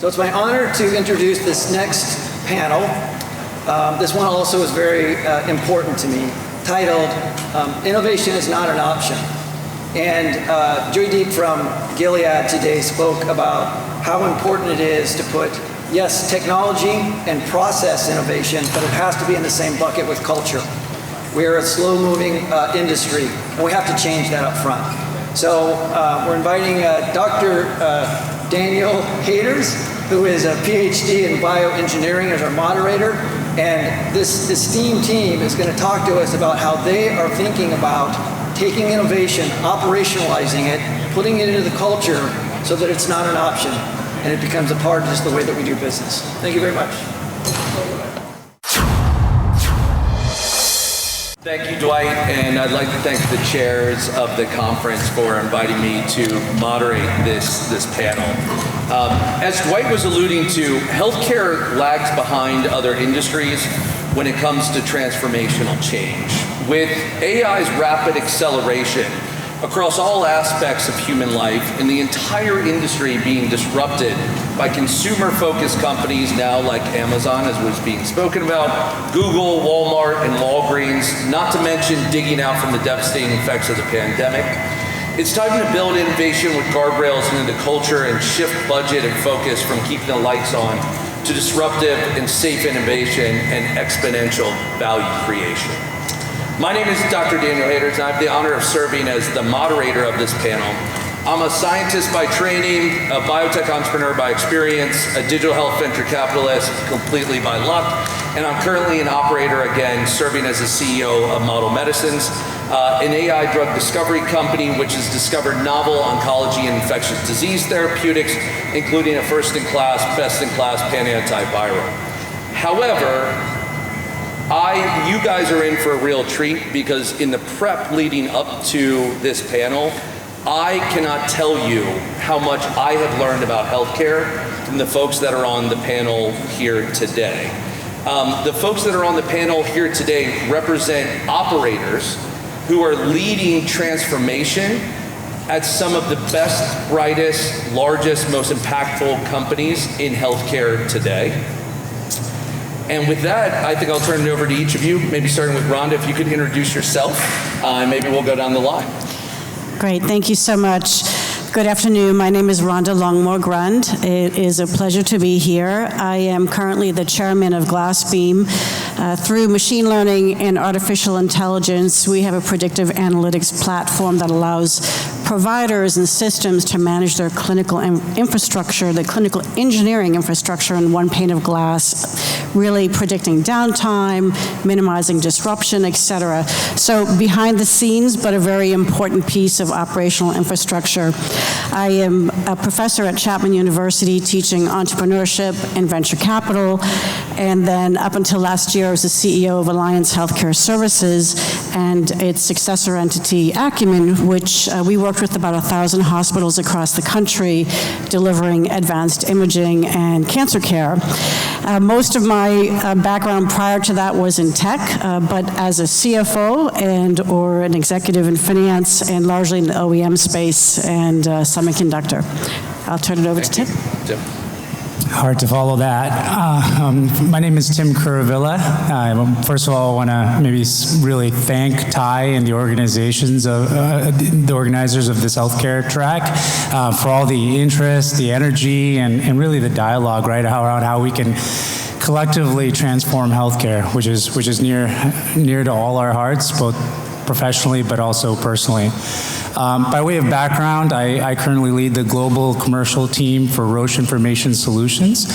So it's my honor to introduce this next panel. This one also is very important to me, titled Innovation is Not an Option. And Joydeep from Gilead today spoke about how important it is to put, yes, technology and process innovation, but it has to be in the same bucket with culture. We're a slow-moving industry, and we have to change that up front. So we're inviting Dr. Daniel Haters, who is a PhD in bioengineering, as our moderator. And this esteemed team is going to talk to us about how they are thinking about taking innovation, operationalizing it, putting it into the culture so that it's not an option and it becomes a part of just the way that we do business. Thank you very much. Thank you, Dwight, and I'd like to thank the chairs of the conference for inviting me to moderate this panel. As Dwight was alluding to, healthcare lags behind other industries when it comes to transformational change. With AI's rapid acceleration across all aspects of human life and the entire industry being disrupted by consumer-focused companies now like Amazon, as was being spoken about, Google, Walmart, and Walgreens, not to mention digging out from the devastating effects of the pandemic. It's time to build innovation with guardrails into the culture and shift budget and focus from keeping the lights on to disruptive and safe innovation and exponential value creation. My name is Dr. Daniel Haters, and I have the honor of serving as the moderator of this panel. I'm a scientist by training, a biotech entrepreneur by experience, a digital health venture capitalist completely by luck, and I'm currently an operator, again, serving as the CEO of Model Medicines, an AI drug discovery company which has discovered novel oncology and infectious disease therapeutics, including a first-in-class, best-in-class pan-antiviral. However, you guys are in for a real treat because in the prep leading up to this panel, I cannot tell you how much I have learned about healthcare from the folks that are on the panel here today. The folks that are on the panel here today represent operators who are leading transformation at some of the best, brightest, largest, most impactful companies in healthcare today. And with that, I think I'll turn it over to each of you, maybe starting with Rhonda, if you could introduce yourself, and maybe we'll go down the line. Great, thank you so much. Good afternoon, my name is Rhonda Longmore-Grund. It is a pleasure to be here. I am currently the chairman of Glassbeam. Through machine learning and artificial intelligence, we have a predictive analytics platform that allows providers and systems to manage their clinical infrastructure, the clinical engineering infrastructure in one pane of glass, really predicting downtime, minimizing disruption, et cetera. So behind the scenes, but a very important piece of operational infrastructure. I am a professor at Chapman University teaching entrepreneurship and venture capital, and then up until last year I was the CEO of Alliance Healthcare Services and its successor entity, Acumen, which we worked with about 1,000 hospitals across the country delivering advanced imaging and cancer care. Most of my background prior to that was in tech, but as a CFO or an executive in finance and largely in the OEM space and semiconductor. I'll turn it over to Tim. Hard to follow that. My name is Tim Kuruvilla. First of all, I want to maybe really thank Ty and the organizations of the organizers of this healthcare track for all the interest, the energy, and really the dialogue, right, around how we can collectively transform healthcare, which is near to all our hearts, both professionally but also personally. By way of background, I currently lead the global commercial team for Roche Information Solutions,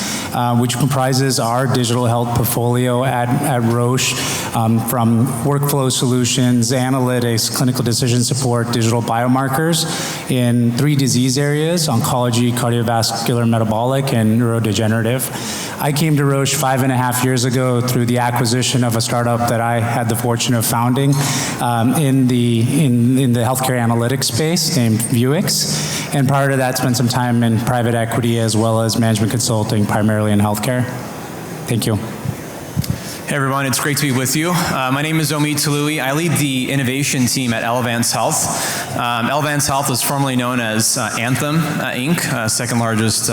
which comprises our digital health portfolio at Roche, from workflow solutions, analytics, clinical decision support, digital biomarkers in 3 disease areas: oncology, cardiovascular, metabolic, and neurodegenerative. I came to Roche 5.5 years ago through the acquisition of a startup that I had the fortune of founding in the healthcare analytics space named Vuix. And prior to that, spent some time in private equity as well as management consulting, primarily in healthcare. Thank you. Hey everyone, it's great to be with you. My name is Omid Toloui. I lead the innovation team at Elevance Health. Elevance Health was formerly known as Anthem Inc., second largest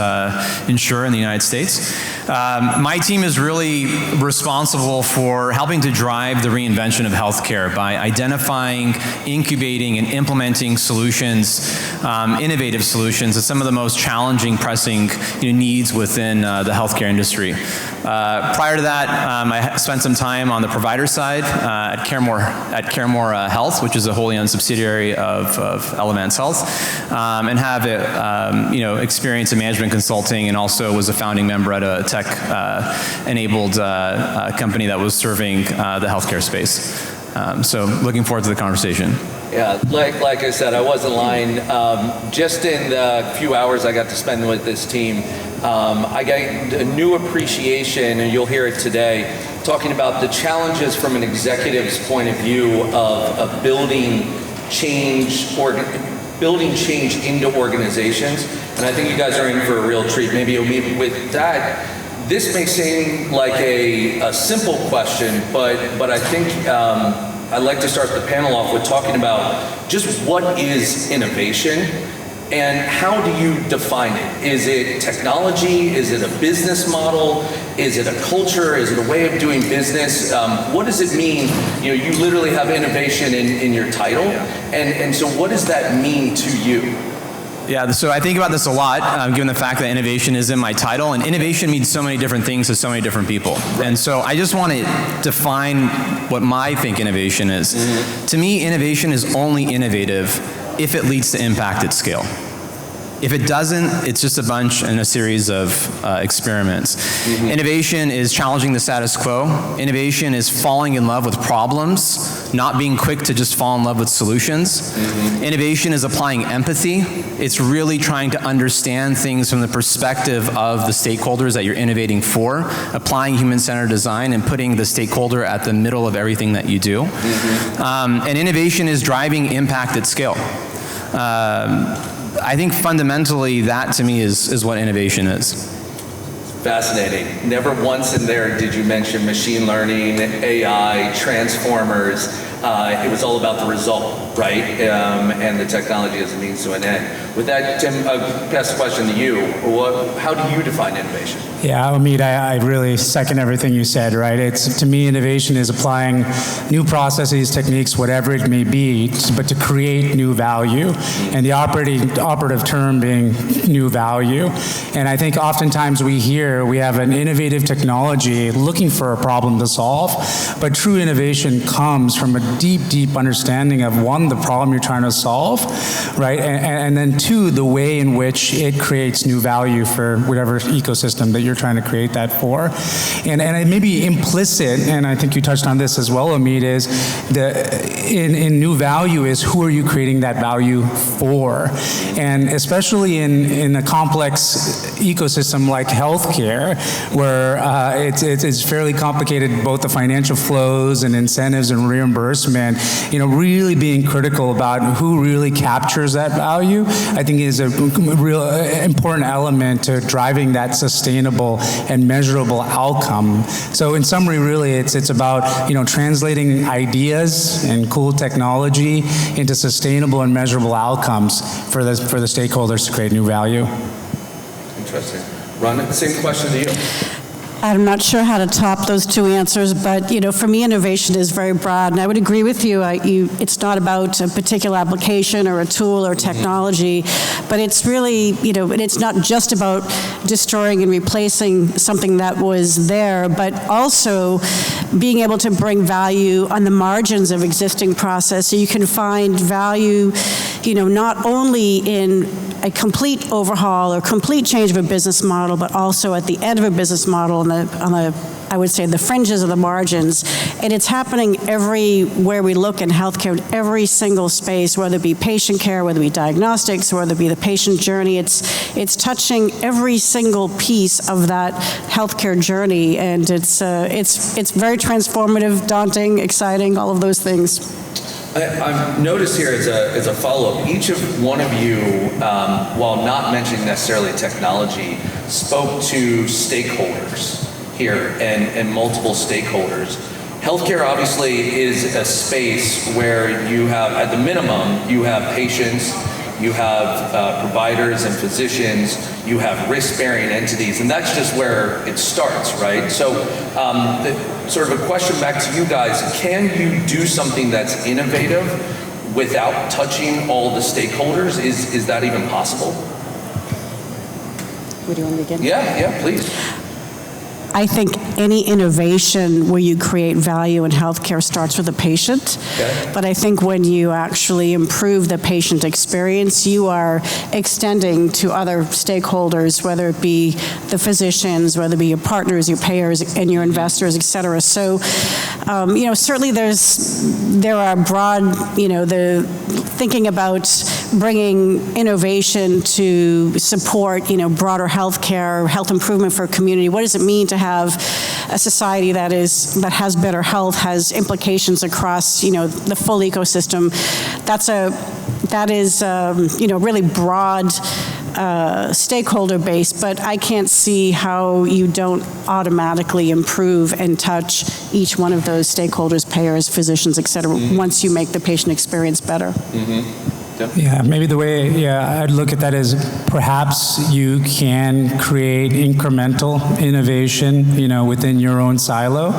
insurer in the United States. My team is really responsible for helping to drive the reinvention of healthcare by identifying, incubating, and implementing solutions, innovative solutions, to some of the most challenging, pressing needs within the healthcare industry. Prior to that, I spent some time on the provider side at Caremore Health, which is a wholly owned subsidiary of Elevance Health, and have experience in management consulting, and also was a founding member at a tech-enabled company that was serving the healthcare space. So looking forward to the conversation. Yeah, like I said, I wasn't lying. Just in the few hours I got to spend with this team, I got a new appreciation, and you'll hear it today, talking about the challenges from an executive's point of view of building change into organizations. And I think you guys are in for a real treat. Maybe with that, this may seem like a simple question, but I think I'd like to start the panel off with talking about just what is innovation and how do you define it? Is it technology? Is it a business model? Is it a culture? Is it a way of doing business? What does it mean? You literally have innovation in your title. And so what does that mean to you? Yeah, so I think about this a lot, given the fact that innovation is in my title, and innovation means so many different things to so many different people. Right. And so I just want to define what I think innovation is. Mm-hmm. To me, innovation is only innovative if it leads to impact at scale. If it doesn't, it's just a bunch and a series of experiments. Mm-hmm. Innovation is challenging the status quo. Innovation is falling in love with problems, not being quick to just fall in love with solutions. Mm-hmm. Innovation is applying empathy. It's really trying to understand things from the perspective of the stakeholders that you're innovating for, applying human-centered design and putting the stakeholder at the middle of everything that you do. Mm-hmm. And innovation is driving impact at scale. I think fundamentally that to me is what innovation is. Fascinating. Never once in there did you mention machine learning, AI, transformers. It was all about the result, right? And the technology as a means to an end. With that, Tim, I'll pass the question to you. How do you define innovation? Yeah, Omid, I really second everything you said, right? To me, innovation is applying new processes, techniques, whatever it may be, but to create new value, and the operative term being new value. And I think oftentimes we have an innovative technology looking for a problem to solve, but true innovation comes from a deep, deep understanding of, one, the problem you're trying to solve, right? And then two, the way in which it creates new value for whatever ecosystem that you're trying to create that for. And it may be implicit, and I think you touched on this as well, Omid, is in new value is who are you creating that value for? And especially in a complex ecosystem like healthcare, where it's fairly complicated, both the financial flows and incentives and reimbursement, really being critical about who really captures that value, I think is a real important element to driving that sustainable and measurable outcome. So in summary, really, it's about translating ideas and cool technology into sustainable and measurable outcomes for the stakeholders to create new value. Interesting. Rhonda, same question to you. I'm not sure how to top those two answers, but for me, innovation is very broad, and I would agree with you. It's not about a particular application or a tool or technology, but it's really, it's not just about destroying and replacing something that was there, but also being able to bring value on the margins of existing process, so you can find value, not only in a complete overhaul or complete change of a business model, but also at the end of a business model on the I would say the fringes of the margins. And it's happening everywhere we look in healthcare, in every single space, whether it be patient care, whether it be diagnostics, whether it be the patient journey. It's touching every single piece of that healthcare journey, and it's very transformative, daunting, exciting, all of those things. I've noticed here as a follow-up, each of one of you, while not mentioning necessarily technology, spoke to stakeholders here and multiple stakeholders. Healthcare obviously is a space where you have, at the minimum, you have patients, you have providers and physicians, you have risk-bearing entities, and that's just where it starts, right? So sort of a question back to you guys, can you do something that's innovative without touching all the stakeholders? Is that even possible? Would you want to begin? Yeah, please. I think any innovation where you create value in healthcare starts with the patient. Okay. But I think when you actually improve the patient experience, you are extending to other stakeholders, whether it be the physicians, whether it be your partners, your payers, and your investors, et cetera. So, certainly there are broad, the thinking about bringing innovation to support, broader healthcare, health improvement for a community. What does it mean to have a society that has better health, has implications across, the full ecosystem? That is really broad stakeholder base, but I can't see how you don't automatically improve and touch each one of those stakeholders, payers, physicians, et cetera, once you make the patient experience better. Mm-hmm. Yeah, maybe the way I'd look at that is perhaps you can create incremental innovation, within your own silo.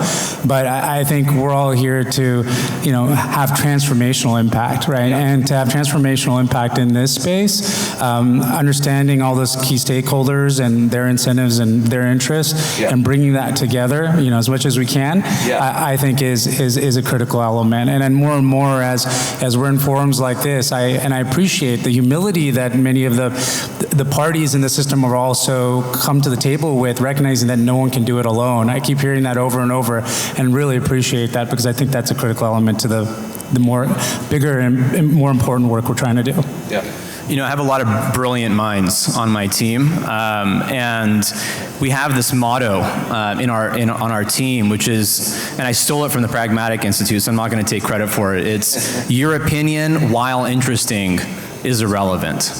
But I think we're all here to, have transformational impact, right? Yeah. And to have transformational impact in this space, understanding all those key stakeholders and their incentives and their interests, and bringing that together, as much as we can, I think is a critical element. And then more and more as we're in forums like this, I appreciate the humility that many of the parties in the system have also come to the table with, recognizing that no one can do it alone. I keep hearing that over and over, and really appreciate that, because I think that's a critical element to the more bigger and more important work we're trying to do. Yeah. I have a lot of brilliant minds on my team, and we have this motto on our team, which is, and I stole it from the Pragmatic Institute, so I'm not going to take credit for it. It's, your opinion, while interesting, is irrelevant.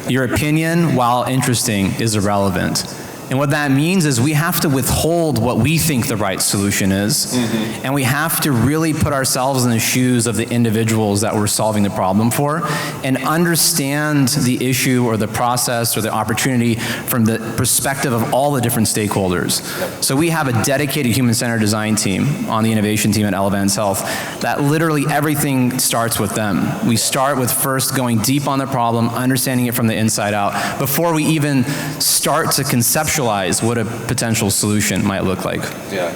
Your opinion, while interesting, is irrelevant. And what that means is we have to withhold what we think the right solution is, and we have to really put ourselves in the shoes of the individuals that we're solving the problem for, and understand the issue or the process or the opportunity from the perspective of all the different stakeholders. So we have a dedicated human-centered design team on the innovation team at Elevance Health that literally everything starts with them. We start with first going deep on the problem, understanding it from the inside out, before we even start to conceptualize what a potential solution might look like. Yeah.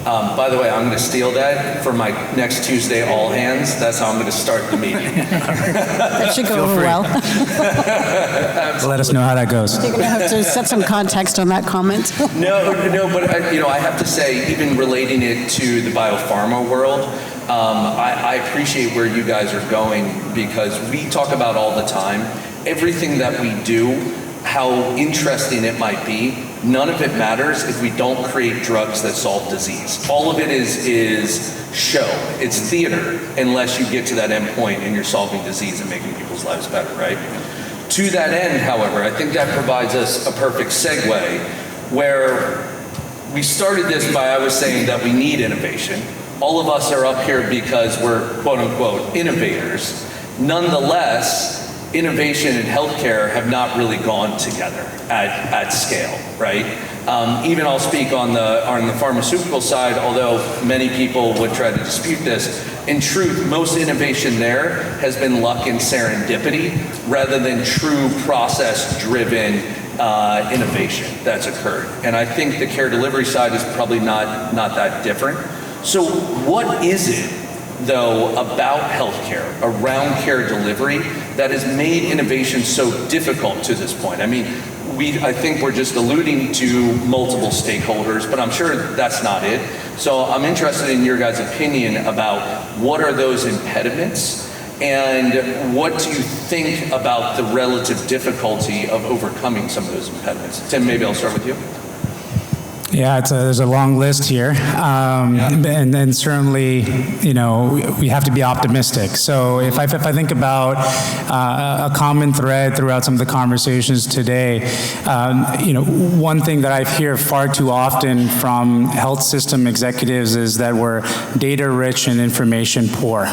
By the way, I'm going to steal that for my next Tuesday all hands. That's how I'm going to start the meeting. That should go over well. Let us know how that goes. You're going to have to set some context on that comment. No, but I have to say, even relating it to the biopharma world, I appreciate where you guys are going, because we talk about all the time, everything that we do, how interesting it might be, none of it matters if we don't create drugs that solve disease. All of it is show. It's theater, unless you get to that end point and you're solving disease and making people's lives better, right? To that end, however, I think that provides us a perfect segue, where we started this by, I was saying that we need innovation. All of us are up here because we're quote unquote innovators. Nonetheless, innovation and healthcare have not really gone together at scale, right? Even I'll speak on the pharmaceutical side, although many people would try to dispute this. In truth, most innovation there has been luck and serendipity rather than true process-driven innovation that's occurred. And I think the care delivery side is probably not that different. So what is it, though, about healthcare, around care delivery, that has made innovation so difficult to this point? I mean, I think we're just alluding to multiple stakeholders, but I'm sure that's not it. So I'm interested in your guys' opinion about what are those impediments, and what do you think about the relative difficulty of overcoming some of those impediments? Tim, maybe I'll start with you. Yeah, there's a long list here, and certainly, we have to be optimistic. So if I think about a common thread throughout some of the conversations today, one thing that I hear far too often from health system executives is that we're data rich and information poor.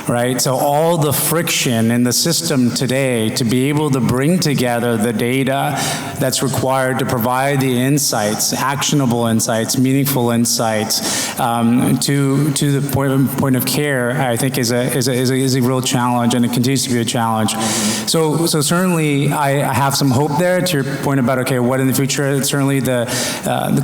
Right? So all the friction in the system today to be able to bring together the data that's required to provide the insights, actionable insights, meaningful insights to the point of care, I think is a real challenge, and it continues to be a challenge. So certainly I have some hope there. To your point about what in the future, certainly the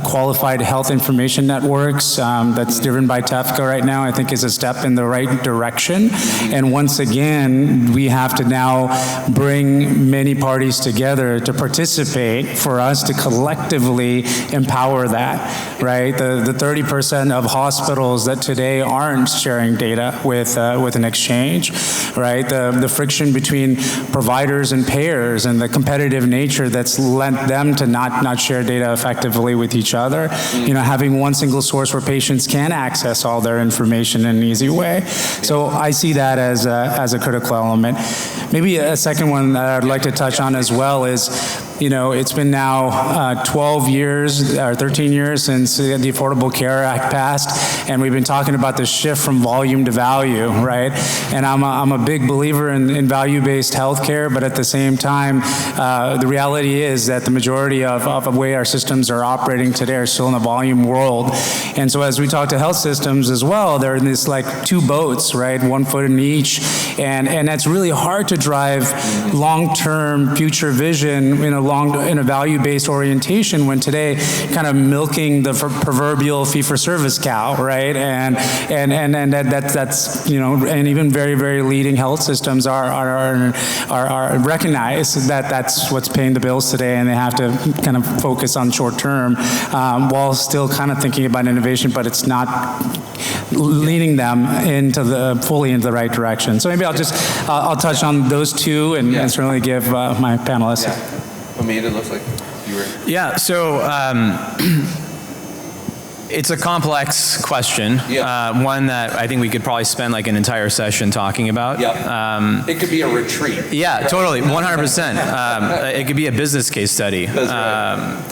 qualified health information networks that's driven by TiEcon right now, I think is a step in the right direction. And once again, we have to now bring many parties together to participate for us to collectively empower that, right? The 30% of hospitals that today aren't sharing data with an exchange, right? The friction between providers and payers and the competitive nature that's lent them to not share data effectively with each other. Having one single source where patients can access all their information in an easy way. So I see that as a critical element. Maybe a second one that I'd like to touch on as well is, it's been now 12 years or 13 years since the Affordable Care Act passed, and we've been talking about the shift from volume to value, right? And I'm a big believer in value-based healthcare, but at the same time, the reality is that the majority of the way our systems are operating today are still in a volume world. And so as we talk to health systems as well, they're in this like two boats, right? One foot in each, and that's really hard to drive long-term future vision in a value-based orientation when today kind of milking the proverbial fee-for-service cow, right? And that's and even very, very leading health systems are recognize that that's what's paying the bills today, and they have to kind of focus on short-term while still kind of thinking about innovation, but it's not leading them fully into the right direction. So maybe I'll touch on those two and certainly give my panelists. Yeah. Omid, it looks like you were. Yeah, so it's a complex question, one that I think we could probably spend like an entire session talking about. Yeah. It could be a retreat. Yeah, totally, 100%. It could be a business case study. That's right.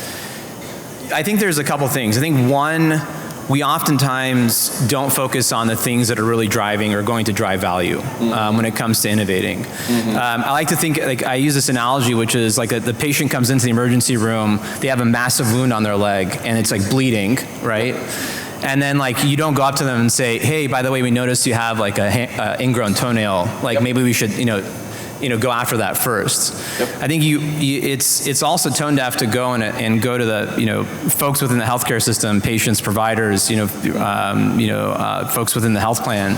I think there's a couple things. I think one, we oftentimes don't focus on the things that are really driving or going to drive value when it comes to innovating. I like to think, I use this analogy, which is like the patient comes into the emergency room, they have a massive wound on their leg, and it's like bleeding, right? And then you don't go up to them and say, hey, by the way, we noticed you have like a ingrown toenail. Maybe we should, go after that first. I think it's also tone deaf to go and go to the folks within the healthcare system, patients, providers, folks within the health plan,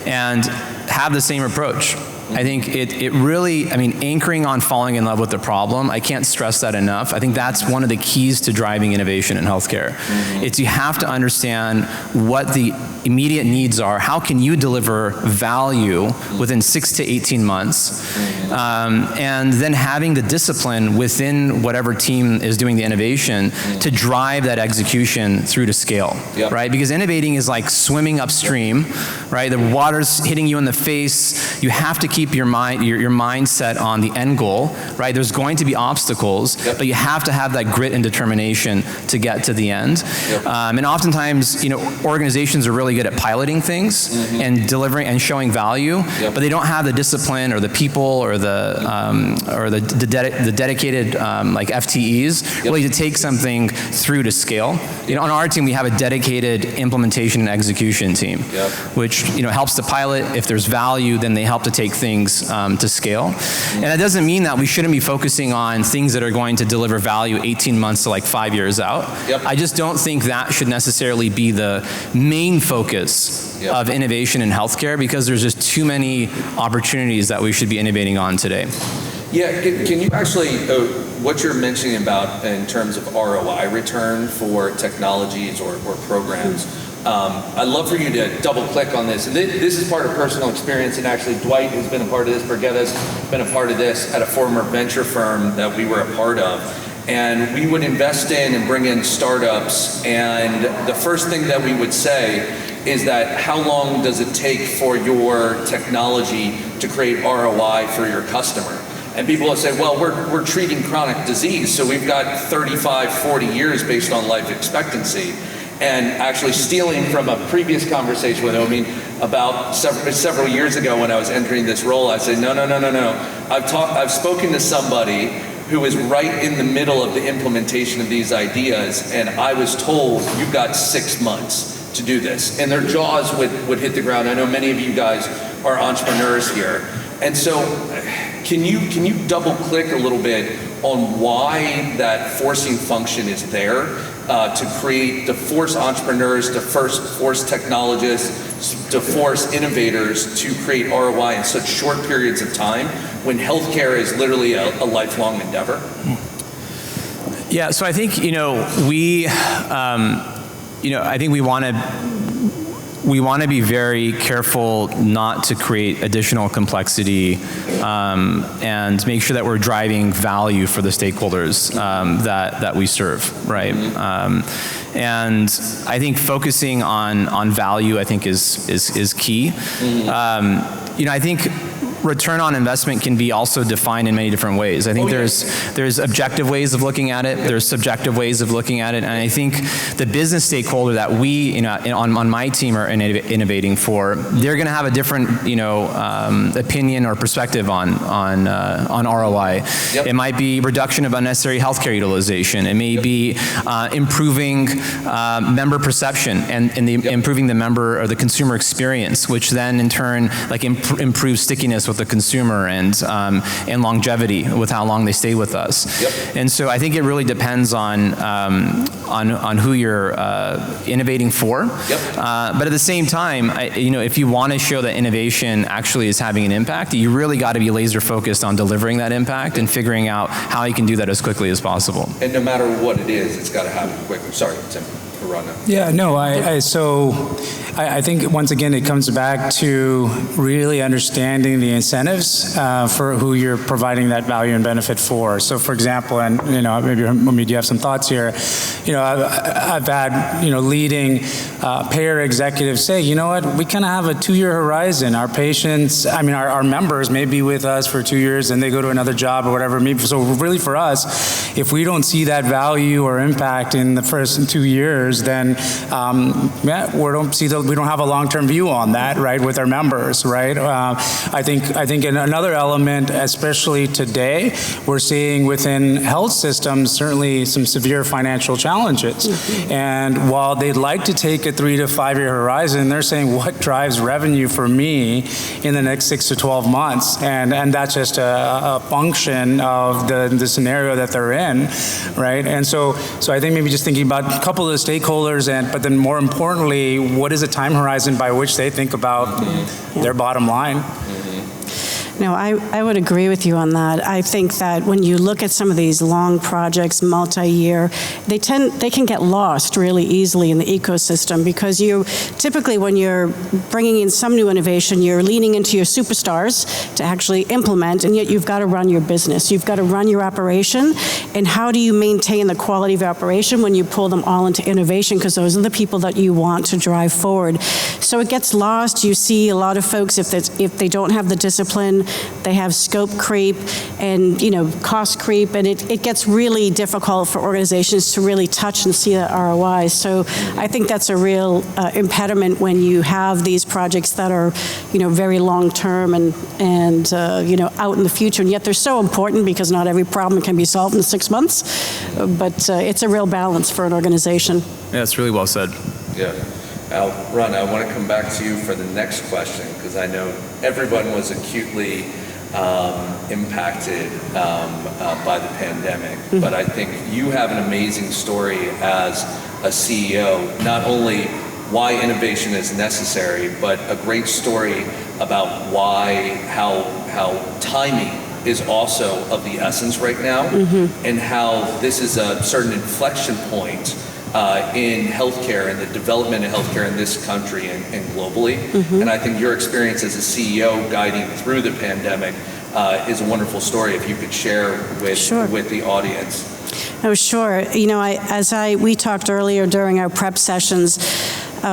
and have the same approach. I think it really, anchoring on falling in love with the problem, I can't stress that enough. I think that's one of the keys to driving innovation in healthcare. It's you have to understand what the immediate needs are. How can you deliver value within 6 to 18 months? And then having the discipline within whatever team is doing the innovation to drive that execution through to scale, right? Because innovating is like swimming upstream, right? The water's hitting you in the face. You have to keep your mindset on the end goal, right? There's going to be obstacles, but you have to have that grit and determination to get to the end. And oftentimes, organizations are really good at piloting things and delivering and showing value, but they don't have the discipline or the people or the dedicated like FTEs really to take something through to scale. On our team, we have a dedicated implementation and execution team, which helps to pilot. If there's value, then they help to take things to scale. And that doesn't mean that we shouldn't be focusing on things that are going to deliver value 18 months to like 5 years out. I just don't think that should necessarily be the main focus of innovation in healthcare, because there's just too many opportunities that we should be innovating on today. Yeah, can you actually, what you're mentioning about in terms of ROI return for technologies or programs, I'd love for you to double click on this. And this is part of personal experience, and actually Dwight has been a part of this, Borgetta's been a part of this at a former venture firm that we were a part of. And we would invest in and bring in startups, and the first thing that we would say is that how long does it take for your technology to create ROI for your customer? And people will say, well, we're treating chronic disease, so we've got 35, 40 years based on life expectancy. And actually stealing from a previous conversation with Omid about several years ago when I was entering this role, I said, no. I've spoken to somebody who is right in the middle of the implementation of these ideas, and I was told, you've got 6 months to do this. And their jaws would hit the ground. I know many of you guys are entrepreneurs here. And so can you double click a little bit on why that forcing function is there to force entrepreneurs, to force technologists, to force innovators to create ROI in such short periods of time when healthcare is literally a lifelong endeavor? Yeah, so I think, I think we want to be very careful not to create additional complexity and make sure that we're driving value for the stakeholders that we serve, right? And I think focusing on value, I think, is key. I think return on investment can be also defined in many different ways. I think there's objective ways of looking at it. There's subjective ways of looking at it. And I think the business stakeholder that we, on my team are innovating for, they're going to have a different, opinion or perspective on ROI. Yep. It might be reduction of unnecessary healthcare utilization. It may be improving member perception and improving the member or the consumer experience, which then in turn improves stickiness with the consumer and longevity with how long they stay with us. Yep. And so I think it really depends on who you're innovating for. Yep. But at the same time, if you want to show that innovation actually is having an impact, you really got to be laser focused on delivering that impact and figuring out how you can do that as quickly as possible. And no matter what it is, it's got to happen quickly. Sorry, Tim. Rhonda. Yeah, no, I think once again it comes back to really understanding the incentives for who you're providing that value and benefit for. So, for example, and maybe you have some thoughts here. I've had leading payer executives say, you know what, we kind of have a 2-year horizon. Our patients, our members may be with us for 2 years and they go to another job or whatever. So really for us, if we don't see that value or impact in the first 2 years, then we don't have a long-term view on that, right, with our members, right? I think in another element, especially today, we're seeing within health systems certainly some severe financial challenges. Mm-hmm. And while they'd like to take a 3 to 5 year horizon, they're saying what drives revenue for me in the next 6 to 12 months, and that's just a function of the scenario that they're in, right? And so I think maybe just thinking about a couple of the stakeholders, but then more importantly, what is a time horizon by which they think about their bottom line? No, I would agree with you on that. I think that when you look at some of these long projects, multi-year, they can get lost really easily in the ecosystem because typically when you're bringing in some new innovation, you're leaning into your superstars to actually implement, and yet you've got to run your business. You've got to run your operation, and how do you maintain the quality of operation when you pull them all into innovation, because those are the people that you want to drive forward. So it gets lost. You see a lot of folks, if they don't have the discipline, they have scope creep and cost creep, and it gets really difficult for organizations to really touch and see that ROI. So I think that's a real impediment when you have these projects that are very long term and out in the future, and yet they're so important because not every problem can be solved in 6 months, but it's a real balance for an organization. Yeah, that's really well said. Yeah. Rhonda, I want to come back to you for the next question because I know everyone was acutely impacted by the pandemic, but I think you have an amazing story as a CEO, not only why innovation is necessary, but a great story about how timing is also of the essence right now, and how this is a certain inflection point in healthcare and the development of healthcare in this country and globally. And I think your experience as a CEO guiding through the pandemic is a wonderful story if you could share with the audience. Oh, sure. You know, we talked earlier during our prep sessions,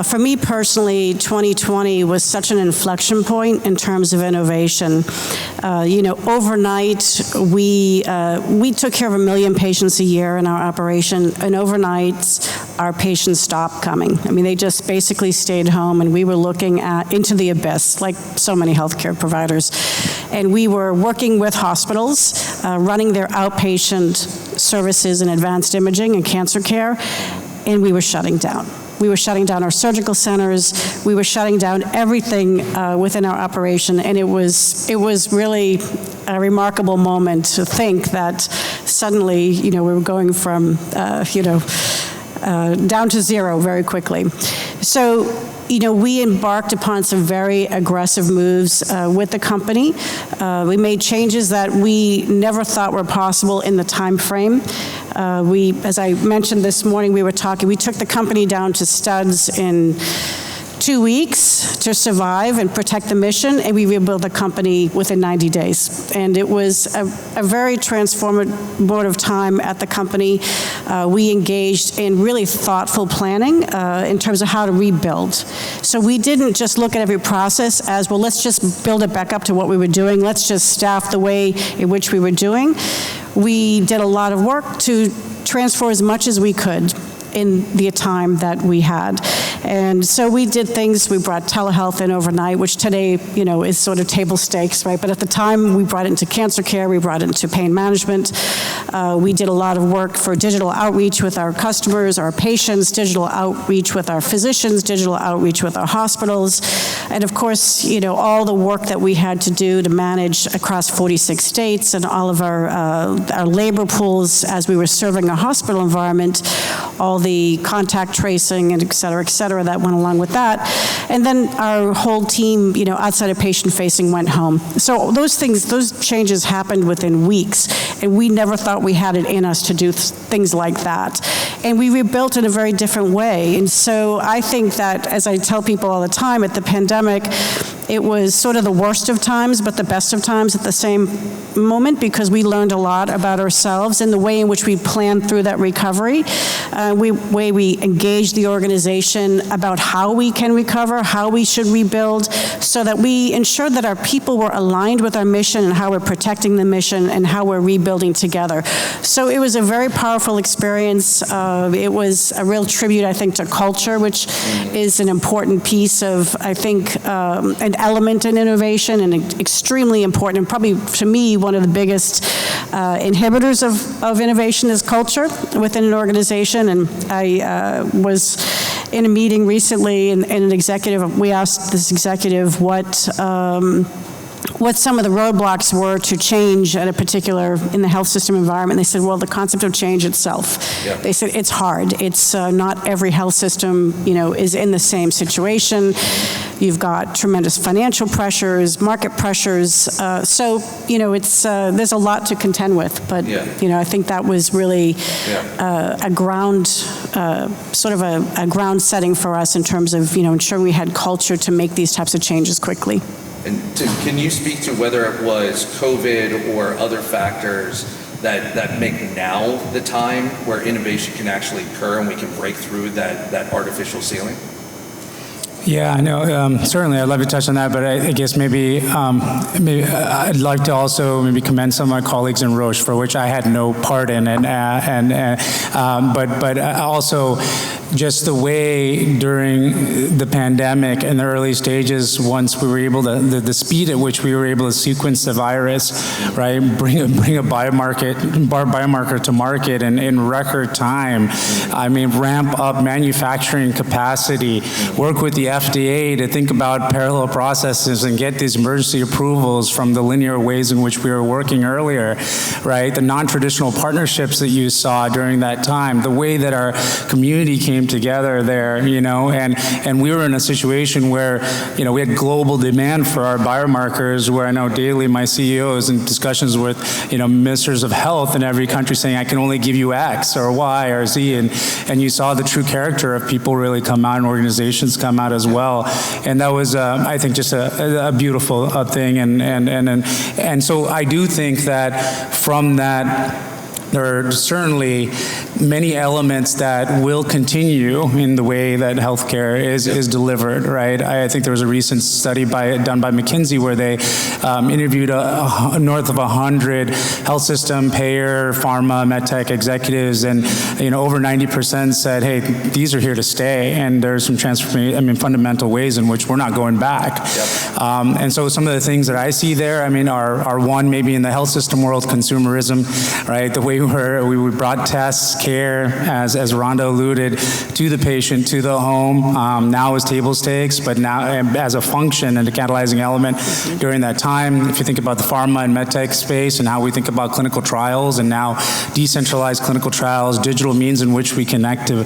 for me personally, 2020 was such an inflection point in terms of innovation. You know, overnight, we took care of 1 million patients a year in our operation, and overnight, our patients stopped coming. I mean, they just basically stayed home, and we were looking into the abyss, like so many healthcare providers. And we were working with hospitals, running their outpatient services in advanced imaging and cancer care, and we were shutting down. We were shutting down our surgical centers. We were shutting down everything within our operation, and it was really a remarkable moment to think that suddenly, you know, we were going from, down to zero very quickly. So, you know, we embarked upon some very aggressive moves with the company. We made changes that we never thought were possible in the time frame. As I mentioned this morning, we took the company down to studs in 2 weeks to survive and protect the mission, and we rebuilt the company within 90 days. And it was a very transformative time at the company. We engaged in really thoughtful planning in terms of how to rebuild. So we didn't just look at every process as, well, let's just build it back up to what we were doing. Let's just staff the way in which we were doing. We did a lot of work to transfer as much as we could in the time that we had. And so we did things, we brought telehealth in overnight, which today, you know, is sort of table stakes, right? But at the time, we brought it into cancer care, we brought it into pain management. We did a lot of work for digital outreach with our customers, our patients, digital outreach with our physicians, digital outreach with our hospitals. And of course, you know, all the work that we had to do to manage across 46 states and all of our labor pools as we were serving a hospital environment, all the contact tracing and et cetera, that went along with that. And then our whole team, you know, outside of patient-facing went home. So those changes happened within weeks, and we never thought we had it in us to do things like that. And we rebuilt in a very different way. And so I think that, as I tell people all the time, at the pandemic, it was sort of the worst of times, but the best of times at the same moment, because we learned a lot about ourselves and the way in which we planned through that recovery, way we engaged the organization about how we can recover, how we should rebuild, so that we ensured that our people were aligned with our mission and how we're protecting the mission and how we're rebuilding together. So it was a very powerful experience. It was a real tribute, I think, to culture, which is an important piece of, I think, an element in innovation, and extremely important, and probably to me one of the biggest inhibitors of innovation is culture within an organization. And I was in a meeting recently, and an executive, we asked this executive what some of the roadblocks were to change at a particular, in the health system environment. They said, well, the concept of change itself. Yeah. They said, it's hard. It's not every health system, you know, is in the same situation. You've got tremendous financial pressures, market pressures. So, you know, it's there's a lot to contend with. But, you know, I think that was really a ground, sort of a ground setting for us in terms of, you know, ensuring we had culture to make these types of changes quickly. And can you speak to whether it was COVID or other factors that make now the time where innovation can actually occur and we can break through that artificial ceiling? Yeah, I know. Certainly, I'd love to touch on that, but I guess maybe I'd like to also maybe commend some of my colleagues in Roche, for which I had no part in, but also just the way during the pandemic in the early stages, once we were able to, the speed at which we were able to sequence the virus, right, bring a biomarker to market in record time. I mean, ramp up manufacturing capacity, work with the FDA to think about parallel processes and get these emergency approvals from the linear ways in which we were working earlier, right? The non-traditional partnerships that you saw during that time, the way that our community came together there, you know, and we were in a situation where, you know, we had global demand for our biomarkers, where I know daily my CEO is in discussions with, you know, ministers of health in every country saying, I can only give you X or Y or Z, and you saw the true character of people really come out and organizations come out as well. And that was, I think, just a beautiful thing. And so I do think that from that there are certainly many elements that will continue in the way that healthcare is delivered, right? I think there was a recent study done by McKinsey where they interviewed north of 100 health system, payer, pharma, medtech executives, and over 90% said, hey, these are here to stay, and there's some fundamental ways in which we're not going back. Yep. And so some of the things that I see there, are one, maybe in the health system world, consumerism, right? The way we brought tests, care, as Rhonda alluded, to the patient, to the home, now as table stakes, but now as a function and a catalyzing element during that time. If you think about the pharma and medtech space and how we think about clinical trials and now decentralized clinical trials, digital means in which we connect to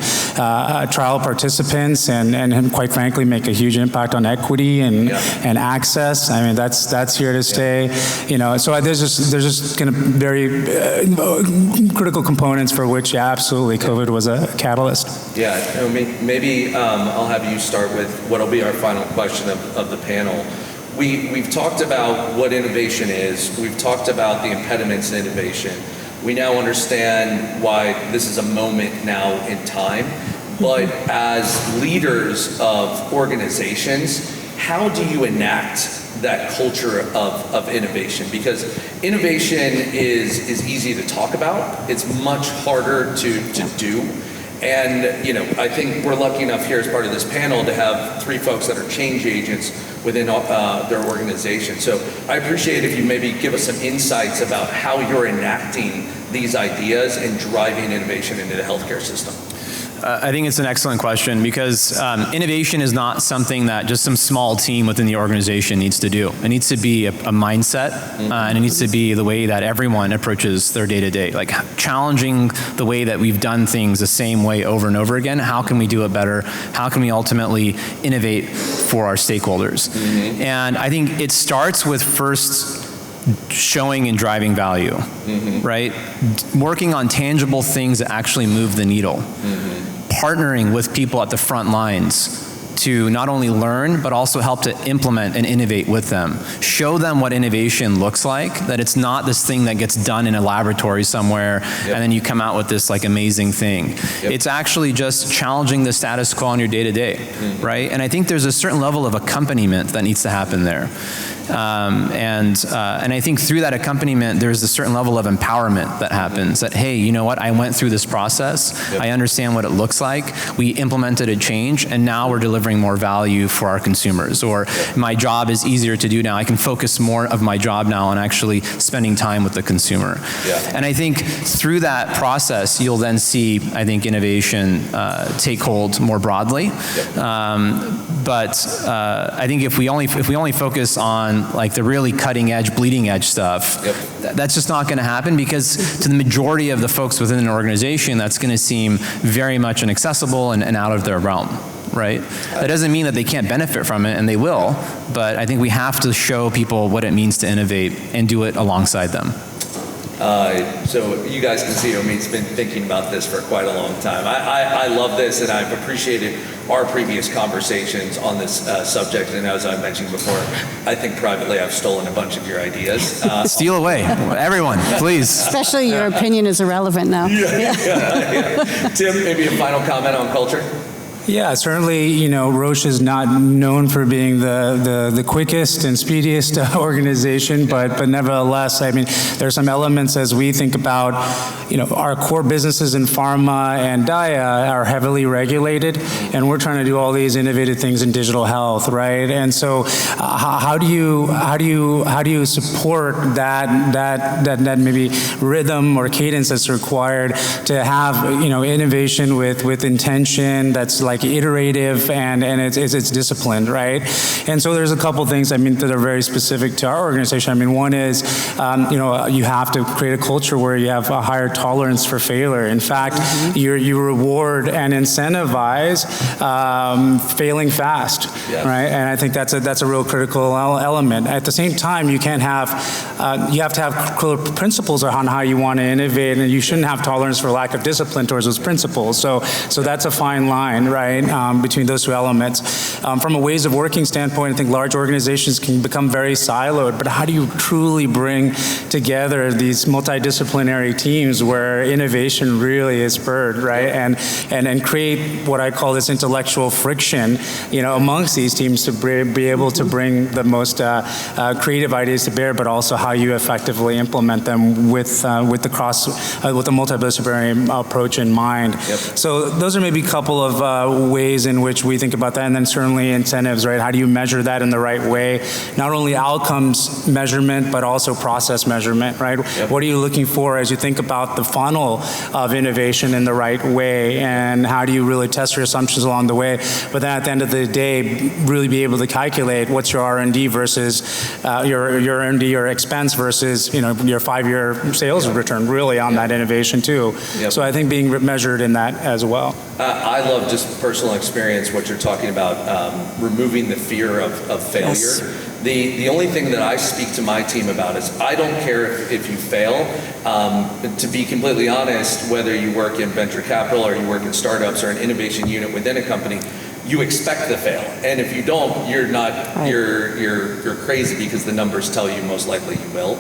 trial participants and quite frankly make a huge impact on equity and access. That's here to stay. So there's just kind of very critical components for which absolutely COVID was a catalyst. Yeah, maybe I'll have you start with what'll be our final question of the panel. We've talked about what innovation is. We've talked about the impediments to innovation. We now understand why this is a moment now in time. But as leaders of organizations, how do you enact that culture of innovation? Because innovation is easy to talk about. It's much harder to do. And I think we're lucky enough here as part of this panel to have 3 folks that are change agents within their organization. So I appreciate if you maybe give us some insights about how you're enacting these ideas and driving innovation into the healthcare system. I think it's an excellent question because innovation is not something that just some small team within the organization needs to do. It needs to be a mindset, and it needs to be the way that everyone approaches their day-to-day. Like challenging the way that we've done things the same way over and over again. How can we do it better? How can we ultimately innovate for our stakeholders? And I think it starts with first showing and driving value, right? Working on tangible things that actually move the needle. Partnering with people at the front lines to not only learn, but also help to implement and innovate with them. Show them what innovation looks like, that it's not this thing that gets done in a laboratory somewhere, and then you come out with this like amazing thing. It's actually just challenging the status quo on your day-to-day, right? And I think there's a certain level of accompaniment that needs to happen there. And I think through that accompaniment, there's a certain level of empowerment that happens that, hey, you know what, I went through this process, I understand what it looks like, we implemented a change, and now we're delivering more value for our consumers, or my job is easier to do now, I can focus more of my job now on actually spending time with the consumer. And I think through that process, you'll then see, I think, innovation take hold more broadly. But I think if we only focus on like the really cutting edge, bleeding edge stuff, that's just not going to happen, because to the majority of the folks within an organization, that's going to seem very much inaccessible and out of their realm, right? That doesn't mean that they can't benefit from it, and they will, but I think we have to show people what it means to innovate and do it alongside them. So you guys can see Omid's been thinking about this for quite a long time. I love this, and I've appreciated our previous conversations on this subject. And as I mentioned before, I think privately I've stolen a bunch of your ideas. Steal away, everyone, please. Especially your opinion is irrelevant now. Tim, maybe a final comment on culture? Yeah, certainly, Roche is not known for being the quickest and speediest organization, but nevertheless, there are some elements as we think about, our core businesses in pharma and DIA are heavily regulated, and we're trying to do all these innovative things in digital health, right? And so, how do you support that maybe rhythm or cadence that's required to have, innovation with intention that's like iterative and it's disciplined, right? And so there's a couple things that are very specific to our organization. One is you have to create a culture where you have a higher tolerance for failure. In fact, you reward and incentivize failing fast, right? And I think that's a real critical element. At the same time, you have to have clear principles on how you want to innovate, and you shouldn't have tolerance for lack of discipline towards those principles. So that's a fine line, right? right? Between those two elements. From a ways of working standpoint, I think large organizations can become very siloed, but how do you truly bring together these multidisciplinary teams where innovation really is spurred, right? And create what I call this intellectual friction, amongst these teams to be able to bring the most creative ideas to bear, but also how you effectively implement them with the multidisciplinary approach in mind. Yep. So those are maybe a couple of ways in which we think about that, and then certainly incentives, right? How do you measure that in the right way? Not only outcomes measurement, but also process measurement, right? Yep. What are you looking for as you think about the funnel of innovation in the right way, and how do you really test your assumptions along the way? But then at the end of the day, really be able to calculate what's your R&D versus your R&D or expense versus your 5-year sales return really on that innovation too. Yep. So I think being measured in that as well. I love just personal experience, what you're talking about, removing the fear of failure. Yes. The only thing that I speak to my team about is I don't care if you fail. To be completely honest, whether you work in venture capital or you work in startups or an innovation unit within a company, you expect to fail. And if you don't, you're not, Right. you're crazy, because the numbers tell you most likely you will.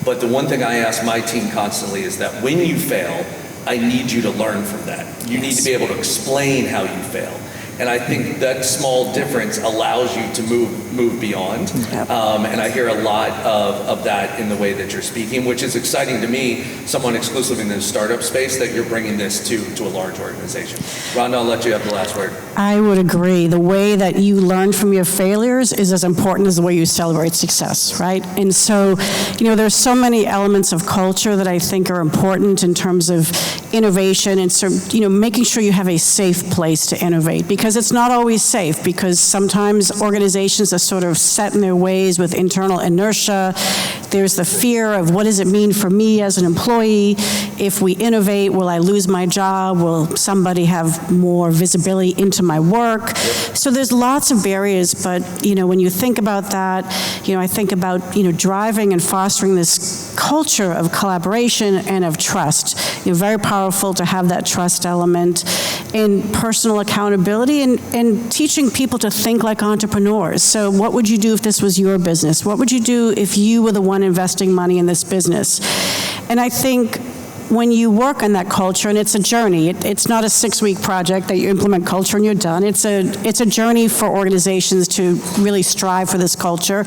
But the one thing I ask my team constantly is that when you fail, I need you to learn from that. You need to be able to explain how you fail. And I think that small difference allows you to move beyond. Yep. And I hear a lot of that in the way that you're speaking, which is exciting to me, someone exclusively in the startup space, that you're bringing this to a large organization. Rhonda, I'll let you have the last word. I would agree. The way that you learn from your failures is as important as the way you celebrate success, right? And so, there's so many elements of culture that I think are important in terms of innovation, and so, making sure you have a safe place to innovate, because it's not always safe, because sometimes organizations are sort of set in their ways with internal inertia. There's the fear of, what does it mean for me as an employee? If we innovate, will I lose my job? Will somebody have more visibility into my work? So there's lots of barriers, but when you think about that, I think about driving and fostering this culture of collaboration and of trust. Very powerful to have that trust element, and personal accountability, and teaching people to think like entrepreneurs. So what would you do if this was your business? What would you do if you were the one investing money in this business? And I think when you work on that culture, and it's a journey, it's not a 6-week project that you implement culture and you're done. It's a journey for organizations to really strive for this culture,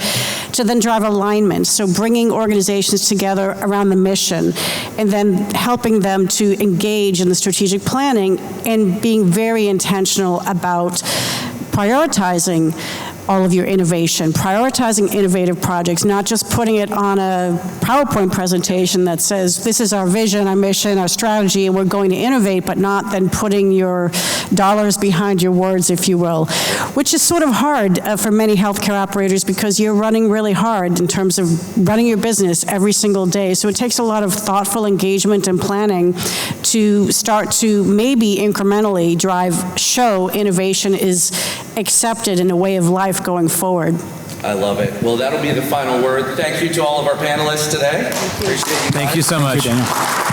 to then drive alignment. So bringing organizations together around the mission, and then helping them to engage in the strategic planning, and being very intentional about prioritizing all of your innovation, prioritizing innovative projects, not just putting it on a PowerPoint presentation that says, this is our vision, our mission, our strategy, and we're going to innovate, but not then putting your dollars behind your words, if you will, which is sort of hard for many healthcare operators, because you're running really hard in terms of running your business every single day. So it takes a lot of thoughtful engagement and planning to start to maybe incrementally show innovation is accepted in a way of life going forward. I love it. Well, that'll be the final word. Thank you to all of our panelists today. Appreciate you guys. Thank you so much. Thank you, Daniel.